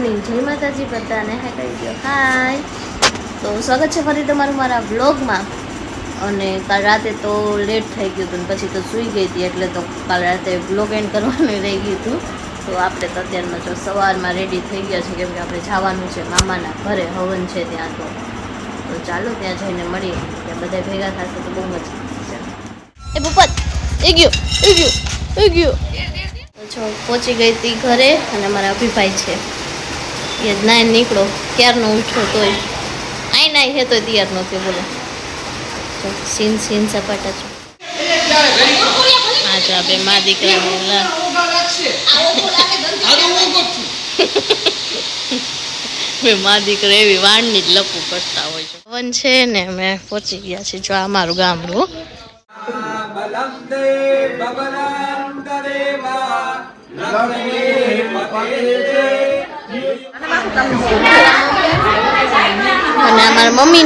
Morning, જય માતાજી બધાને. હે કહી દો હાય. તો સ્વાગત છે ફરી તમારું મારા વ્લોગમાં. અને કાલ રાતે તો લેટ થઈ ગયું હતું ને પછી તો સૂઈ ગઈ હતી, એટલે તો કાલ રાતે વ્લોગ એન્ડ કરવાનું રહી ગયું હતું. તો આપણે તો અત્યારમાં જો સવારમાં રેડી થઈ ગયા છે, કેમ કે આપણે જવાનું છે મામાના ઘરે, હવન છે ત્યાં. તો ચાલો ત્યાં જઈને મળીએ, ત્યાં બધા ભેગા થશે તો બહુ મજા આવશે. એ ભૂપત એ ગયો. જો પહોંચી ગઈ હતી ઘરે, અને મારા અભિભાઈ છે એ જ નાય નીકળો ક્યારનો ઉઠો તોય આઈ નાય હે તો તૈયાર નહોતી. બોલો જો સીન સપાટા છો. હા જો આપણે મા દીકરા મા દીકરા એવી વાણની જ લપુ કરતા હોય છે. વન છે ને અમે પહોંચી ગયા છીએ. જો આ મારું ગામડું. અને અમારા મમ્મી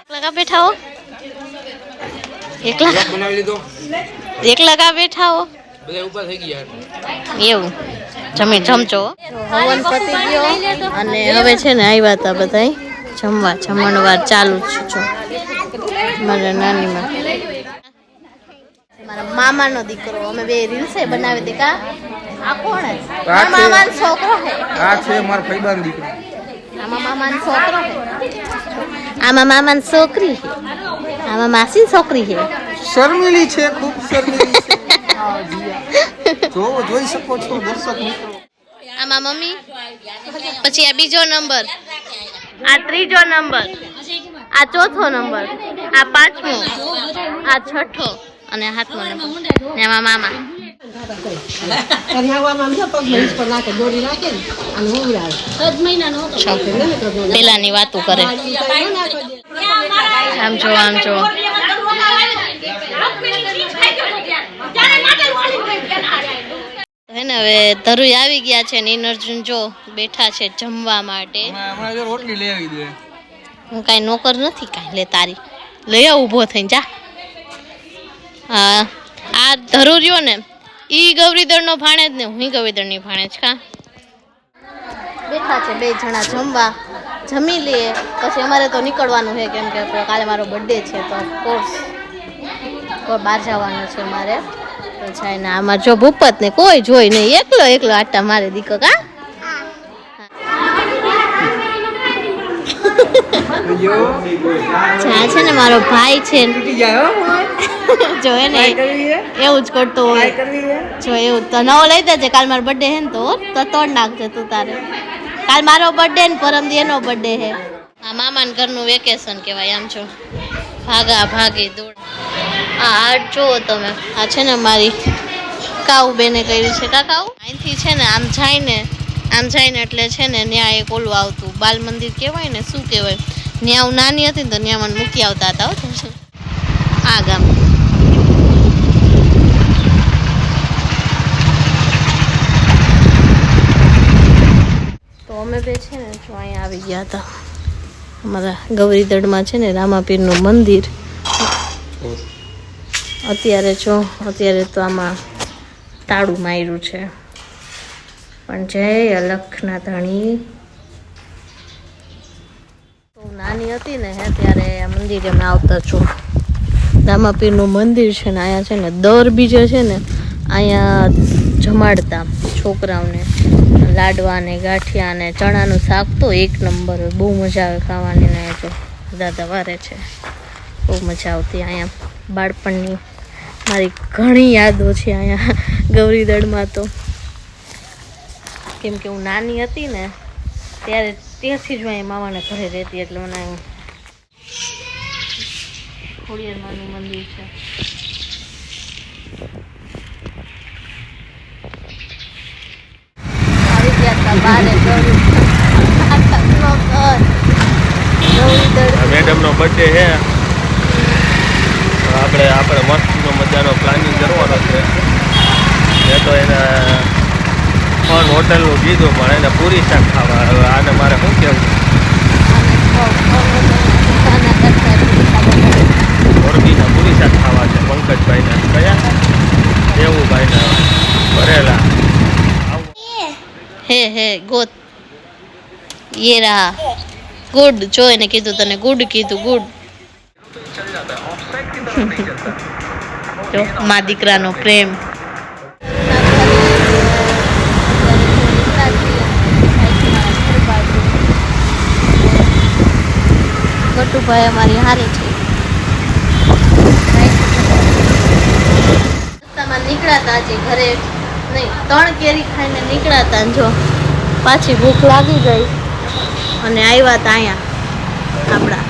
એકલા બેઠા હો, એકલા કા બેઠા હો એવું જમી જમચો. હવન પતી ગયો અને હવે છે ને આવ્યા હતા બધા જમવા. જમણવાર ચાલુ જ છે. મારા નાનીમાં મારા મામાનો દીકરો, અમે બે રીલ્સ બનાવી હતી. કા આ કોણ હે? મામાનો છોકરો હે. આ છે મારા ફઈબાનો દીકરો. આમાં મામાનો છોકરો હે, આમાં મામાની છોકરી હે, આમાં માસી છોકરી હે. શર્મિલી છે, ખૂબ શર્મિલી છે. જો જોઈ શકો છો દર્શક મિત્રો. આમાં મમ્મી, પછી આ બીજો નંબર, આ ત્રીજો નંબર, આ ચોથો નંબર, આ પાંચમો, આ છઠ્ઠો અને હાથમો નંબર. ને આમાં મામા. પેલાની વાતો કરે. આમ જો હે ને. હવે ધરુઈ આવી ગયા છે ને અર્જુન જો બેઠા છે જમવા માટે. હું કાંઈ નોકર નથી કાંઈ. લે તારી લઈ આવ, ઊભો થઈને જા. હા આ ધરુ રહ્યો ને, ઈ ગૌરીદળનો ભાણે જ ને હું ગૌરીદળની ભાણે જ. કા બેઠા છે બે જણા જમવા. જમી લઈએ પછી અમારે તો નીકળવાનું છે, કેમ કે કાલે મારો બર્થડે છે, તો ઓફકોર્સ બહાર જવાનું છે મારે. તો જાય ને આમાં જો ભૂપત ને કોઈ જોઈ નહીં, એકલો આટા મારે દીકો. કા છે ને મારો ભાઈ છે જો એને એવું જ કરતો હોય. જો એવું તો નવો લઈ દેજે. કાલ મારો બર્થડે હે ને તો તોડ નાખજે તું તારે. કાલ મારો બર્થડે ને પરમદી એનો બર્થડે હે. આ મામાના ઘરનું વેકેશન કહેવાય. આમ છો ભાગા ભાગી દોડ. હા આર્ટ જુઓ તમે. આ છે ને મારી કાઉ બેને કર્યું છે. કાકાઉ અહીંથી છે ને આમ જાય ને એટલે છે ને ત્યાં એક ઓલું આવતું બાલ મંદિર કહેવાય ને, શું કહેવાય, ત્યાં હું નાની હતી ને તો ત્યાં મને મૂકી આવતા હતા. આ ગામ તો અમે બે છે ને જો અહીંયા આવી ગયા હતા. અમારા ગૌરીદળમાં છે ને રામાપીરનું મંદિર. અત્યારે તો આમાં તાળું માર્યું છે, પણ જય અલખના ધણી. તો નાની હતી ને ત્યારે આ મંદિરે અમે આવતા છું. રામાપીરનું મંદિર છે ને અહીંયા છે ને દર બીજે છે ને અહીંયા જમાડતા છોકરાઓને લાડવા ને ગાંઠિયા ને ચણાનું શાક. તો એક નંબર હોય, બહુ મજા આવે ખાવાની. ને જો દાદા વારે છે, બહુ મજા આવતી અહીંયા. બાળપણની મારી ઘણી યાદો છે અહીંયા ગૌરીદળમાં. તો કેમ કે હું નાની હતી ને ત્યારથી જ અહીંયા મામાના ઘરે રહેતી, એટલે મને ખોડિયારમાંનું મંદિર છે. આવી ગયા હતા બારે. મેડમનો બર્થડે છે, આપણે મસ્તનો મજાનો પ્લાનિંગ કરવાનો છે. મેં તો એના ફન હોટલનું કીધું, પણ એને પૂરી શાક ખાવા. હવે આને મારે શું કહેવું? મોરબીના પૂરી શાક ખાવા છે પંકજભાઈને. કયા? દેવુભાઈને ભરેલા. હે ગોત ये रहा ગુડ જો એને કીધું તને ગુડ કીધું ગુડ જો મા દીકરાનો પ્રેમ ગટુભાઈ અમારી હારે છે રસ્તામાં નીકળાતા હજી ઘરે નહીં 3 કેરી ખાઈને નીકળાતા ને જો પાછી ભૂખ લાગી ગઈ અને આવ્યા હતા અહીંયા આપણા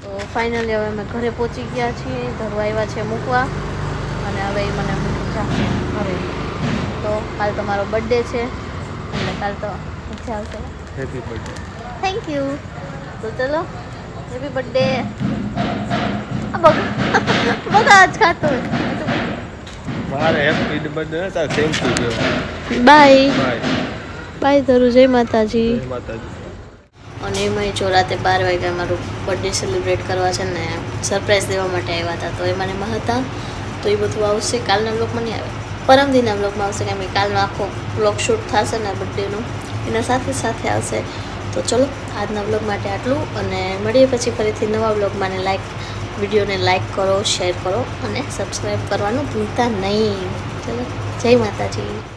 તો ફાઇનલી હવે અમે ઘરે પહોંચી ગયા છીએ ધરવા આવ્યા છે મૂકવા અને હવે એ મને મૂકશે ઘરે તો કાલ તો મારો બર્થડે છે એટલે કાલ તો મજા આવશે હેપી બર્થડે થેન્ક યુ તો ચલો હેપી બર્થડે બગા આજ ખાતો મારે હેપી બર્થડે નતા thank you bye bye bye ધરું જય માતાજી જય માતાજી અને એમાં જો રાતે 12 વાગે મારું બર્થડે સેલિબ્રેટ કરવા છે ને સરપ્રાઈઝ દેવા માટે આવ્યા હતા તો એમાં એમાં હતા તો એ બધું આવશે કાલના બ્લોગમાં નહીં આવે પરમદિના બ્લોગમાં આવશે કેમ કે કાલનો આખો બ્લોગ શૂટ થશે ને બર્થડેનો એના સાથે આવશે તો ચલો આજના બ્લોગ માટે આટલું અને મળીએ પછી ફરીથી નવા બ્લોગમાં ને વિડીયોને લાઈક કરો શેર કરો અને સબસ્ક્રાઈબ કરવાનું ભૂલતા નહીં ચલો જય માતાજી